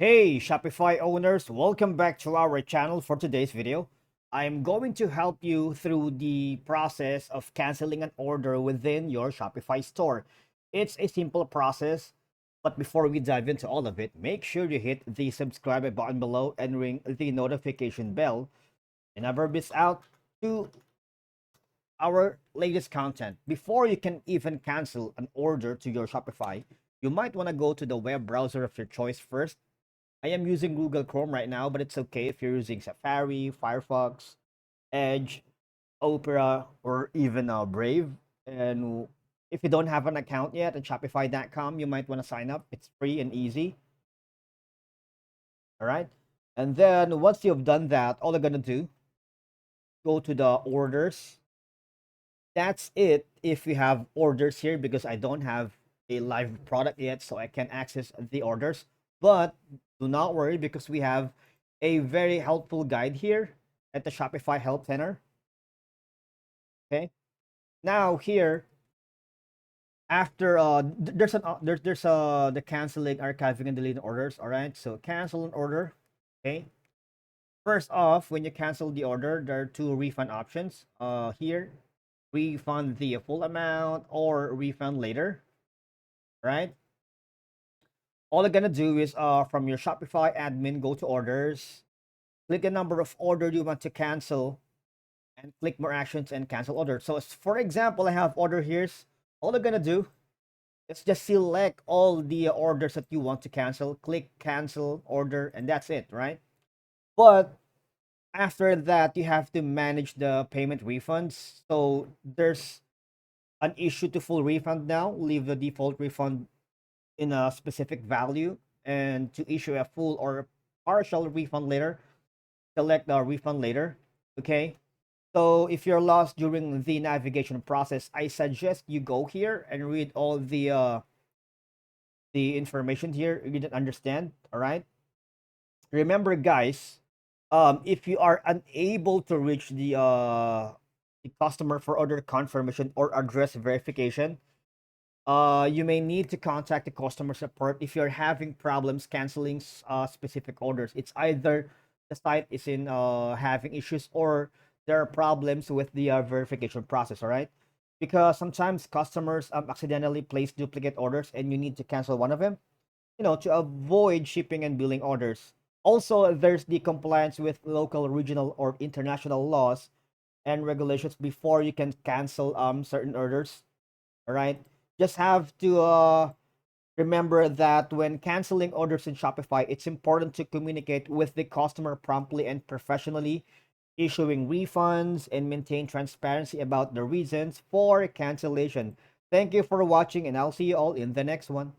Hey Shopify owners, welcome back to our channel. For today's video, I'm going to help you through the process of canceling an order within your Shopify store. It's a simple process, but before we dive into all of it, make sure you hit the subscribe button below and ring the notification bell and never miss out to our latest content. Before you can even cancel an order to your Shopify, you might want to go to the web browser of your choice first. I am using Google Chrome right now, but it's okay if you're using Safari, Firefox, Edge, Opera, or even Brave. And if you don't have an account yet at Shopify.com, you might want to sign up. It's free and easy. All right. And then once you've done that, all you're going to do, go to the orders. That's it if you have orders here because I don't have a live product yet, so I can access the orders. But do not worry because we have a very helpful guide here at the Shopify Help Center. Okay. Now here, after there's the canceling, archiving, and deleting orders. All right. So cancel an order. Okay. First off, when you cancel the order, there are two refund options. Here, refund the full amount or refund later. Right. All you're gonna do is from your Shopify admin, go to orders, click the number of order you want to cancel, and click more actions and cancel order. So for example, I have order here. All you're gonna do is just select all the orders that you want to cancel, click cancel order, and that's it, right? But after that, you have to manage the payment refunds. So there's an issue to full refund now. Leave the default refund in a specific value, and to issue a full or partial refund later, select the refund later. Okay. So if you're lost during the navigation process, I suggest you go here and read all the information here you didn't understand. All right. Remember, guys, if you are unable to reach the customer for order confirmation or address verification, you may need to contact the customer support if you're having problems canceling specific orders. It's either the site is in having issues or there are problems with the verification process. All right, because sometimes customers accidentally place duplicate orders and you need to cancel one of them, to avoid shipping and billing orders. Also, there's the compliance with local, regional, or international laws and regulations before you can cancel certain orders. All right, just have to remember that when canceling orders in Shopify, it's important to communicate with the customer promptly and professionally, issuing refunds and maintain transparency about the reasons for cancellation. Thank you for watching, and I'll see you all in the next one.